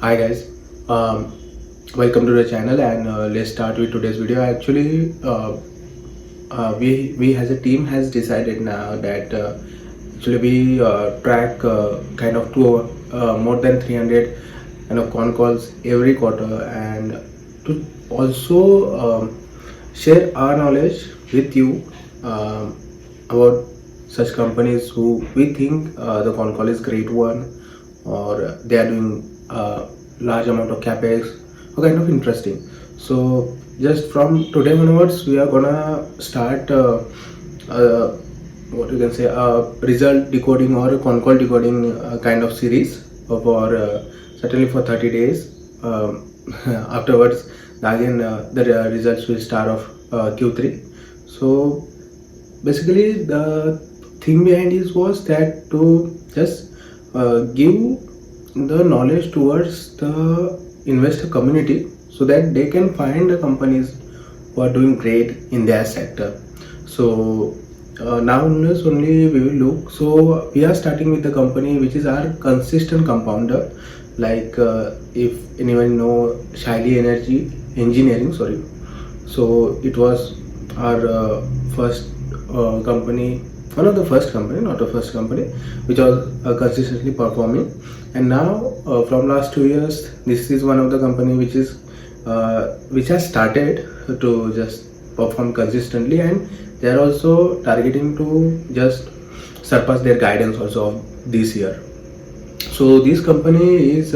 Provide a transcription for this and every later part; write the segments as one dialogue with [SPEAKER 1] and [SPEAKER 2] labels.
[SPEAKER 1] Hi guys, welcome to the channel and let's start with today's video. Actually, we as a team has decided now that actually we track kind of more than 300 con calls every quarter, and to also share our knowledge with you about such companies who we think the con call is great one, or they are doing large amount of capex, or kind of interesting. So just from today onwards we are gonna start what you can say result decoding or a con call decoding kind of series for certainly for 30 days. Afterwards again the results will start of Q3. So basically the thing behind this was that to just give the knowledge towards the investor community so that they can find the companies who are doing great in their sector. So now only we will look. So we are starting with the company which is our consistent compounder, like if anyone know Shaili Energy Engineering, sorry. So it was our first company, one of the first company, not the first company, which was consistently performing. And now from last 2 years, this is one of the company which is which has started to just perform consistently, and they are also targeting to just surpass their guidance also of this year. So this company is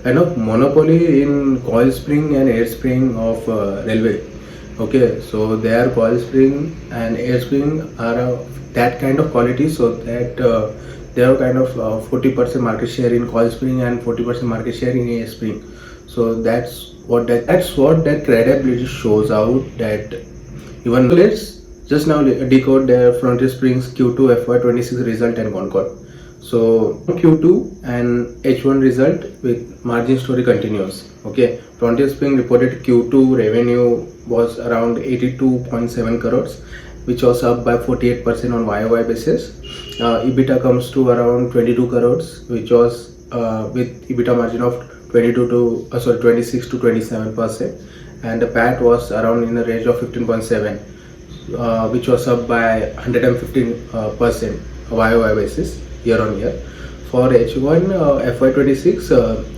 [SPEAKER 1] kind of monopoly in coil spring and air spring of railway. Okay, so their coil spring and air spring are that kind of quality, so that they have kind of 40% market share in coil spring and 40% market share in air spring. So that's what that credibility shows out. That even let's just now decode their Frontier Springs Q2FY26 result and Concall. So Q2 and H1 result with margin story continues. Okay, Frontier Spring reported Q2 revenue was around 82.7 crores, which was up by 48% on YOY basis. EBITDA comes to around 22 crores, which was with EBITDA margin of 26 to 27%, and the PAT was around in the range of 15.7, which was up by 115% YOY basis year on year. For H1 FY26,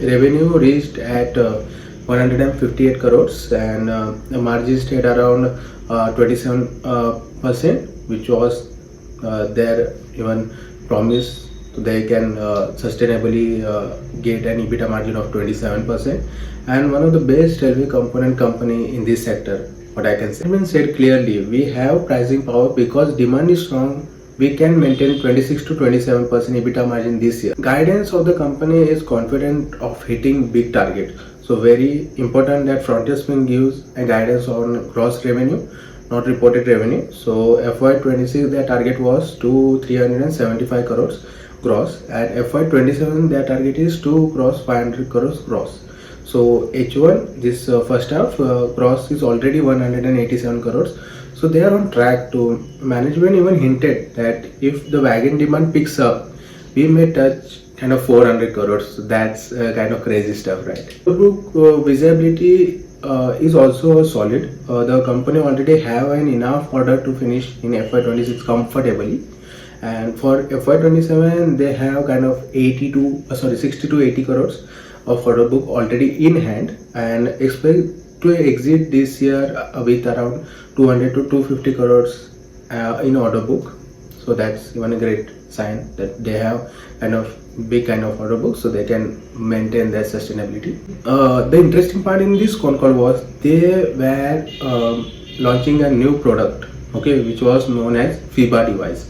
[SPEAKER 1] revenue reached at 158 crores, and the margin stayed around 27%, which was their even promise. They can sustainably get an EBITDA margin of 27%, and one of the best railway component company in this sector. What I can say, it said clearly, we have pricing power because demand is strong. We can maintain 26 to 27% EBITDA margin this year. Guidance of the company is confident of hitting big target. So very important that Frontier Spring gives a guidance on gross revenue, not reported revenue. So FY26 their target was to 375 crores gross, and FY27 their target is to cross 500 crores gross. So H1 this first half gross is already 187 crores. So they are on track to. Management even hinted that if the wagon demand picks up, we may touch kind of 400 crores. So that's kind of crazy stuff, right? The book visibility is also solid. The company already have an enough order to finish in FY26 comfortably, and for FY27 they have kind of 60 to 80 crores of order book already in hand, and expect to exit this year with around 200 to 250 crores in order book. So that's even a great sign that they have kind of big kind of order book, so they can maintain their sustainability. The interesting part in this con call was they were launching a new product, okay, which was known as FIBA device.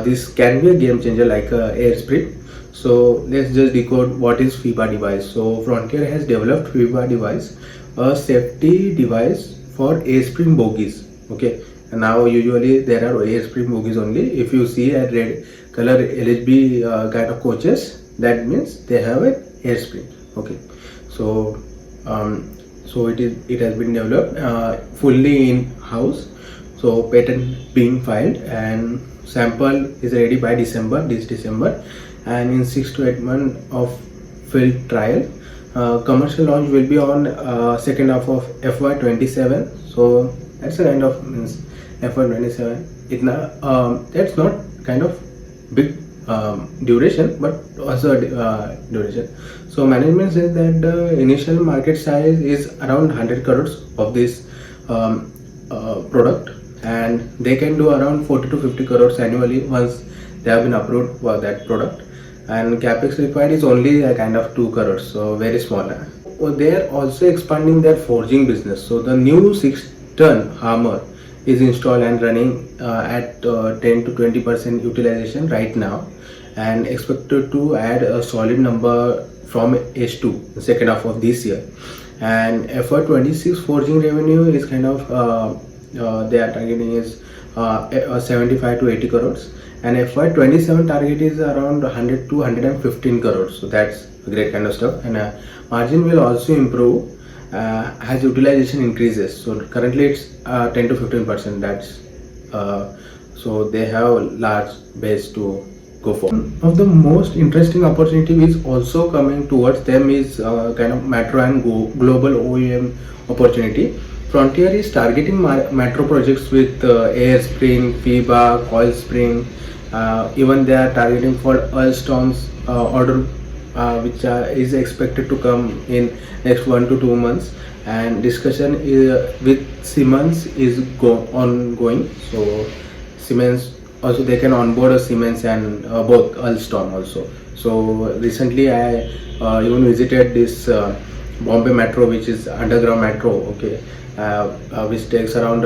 [SPEAKER 1] This can be a game changer like airspring. So let's just decode what is FIBA device. So Frontier has developed FIBA device, a safety device for airspring bogies. Okay, and now usually there are airspring bogies only. If you see a red color LHB kind of coaches, that means they have an airspring. Okay, so so it has been developed fully in house. So patent being filed, and sample is ready by this December, and in 6 to 8 months of field trial, Commercial launch will be on second half of FY27. So that's a kind of means FY27. That's not kind of big duration, but also duration. So management says that the initial market size is around 100 crores of this product, and they can do around 40 to 50 crores annually once they have been approved for that product. And capex required is only a kind of 2 crores, so very small. They are also expanding their forging business. So the new 6-ton hammer is installed and running at 10 to 20% utilization right now, and expected to add a solid number from H2, the second half of this year. And FY26 forging revenue is kind of they are targeting is 75 to 80 crores, and FY27 target is around 100 to 115 crores. So that's a great kind of stuff, and margin will also improve as utilization increases. So currently it's 10 to 15%. That's so they have a large base to go for. One of the most interesting opportunity is also coming towards them is kind of metro and global OEM opportunity. Frontier is targeting metro projects with air spring, FIBA, coil spring. Even they are targeting for Alstom's order, which is expected to come in next 1 to 2 months. And discussion with Siemens is ongoing. So Siemens also, they can onboard a Siemens and both Alstom also. So recently I even visited this Bombay Metro, which is underground metro, okay, which takes around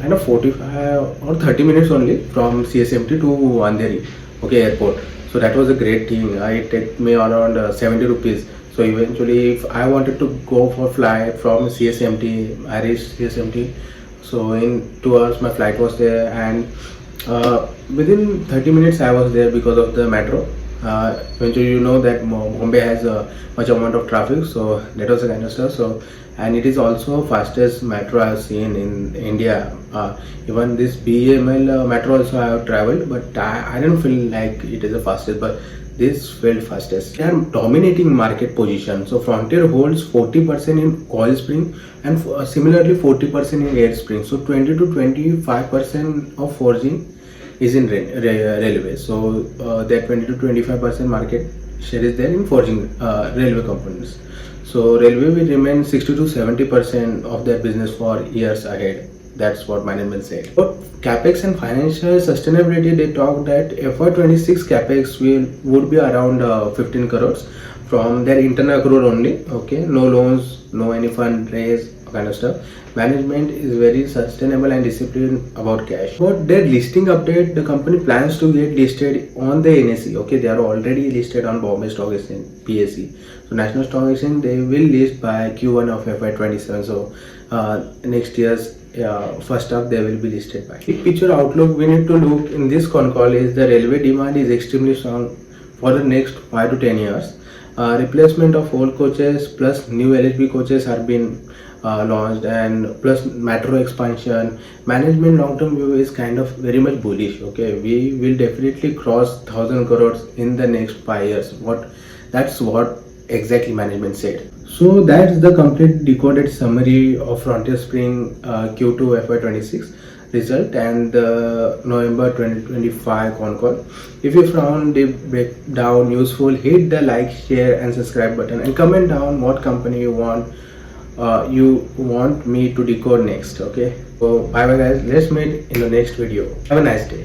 [SPEAKER 1] kind of 45 or 30 minutes only from CSMT to Andheri, okay, airport. So that was a great thing. It took me around 70 rupees. So eventually, if I wanted to go for flight from CSMT, I reached CSMT. So in 2 hours my flight was there, and within 30 minutes I was there because of the metro. Eventually, you know that Bombay has a much amount of traffic, so that was the kind of stuff. So, and it is also fastest metro I have seen in India. Even this BEML metro also I have traveled, but I don't feel like it is the fastest, but this felt fastest. They are dominating market position. So Frontier holds 40% in coil spring and similarly 40% in air spring. So 20 to 25% of forging is in railway. So that 20 to 25% market share is there in forging railway components. So railway will remain 60 to 70% of their business for years ahead. That's what management said. But capex and financial sustainability, they talk that FY26 capex would be around 15 crores from their internal accrual only. Okay, no loans, no any fund raise kind of stuff. Management is very sustainable and disciplined about cash. But their listing update, the company plans to get listed on the NSE. Okay, they are already listed on Bombay Stock Exchange, PSE. So National Stock Exchange, they will list by Q1 of FY27. So next year's first half they will be listed by. Big picture outlook we need to look in this Concall is the railway demand is extremely strong for the next 5 to 10 years. Replacement of old coaches plus new LHB coaches are being launched, and plus metro expansion. Management long-term view is kind of very much bullish. Okay, we will definitely cross 1,000 crores in the next 5 years. That's what exactly management said. So that's the complete decoded summary of Frontier Spring Q2 FY26 result and the November 2025 Concall. If you found the breakdown useful, hit the like, share and subscribe button and comment down what company you want me to decode next. Okay, so bye bye guys, let's meet in the next video. Have a nice day.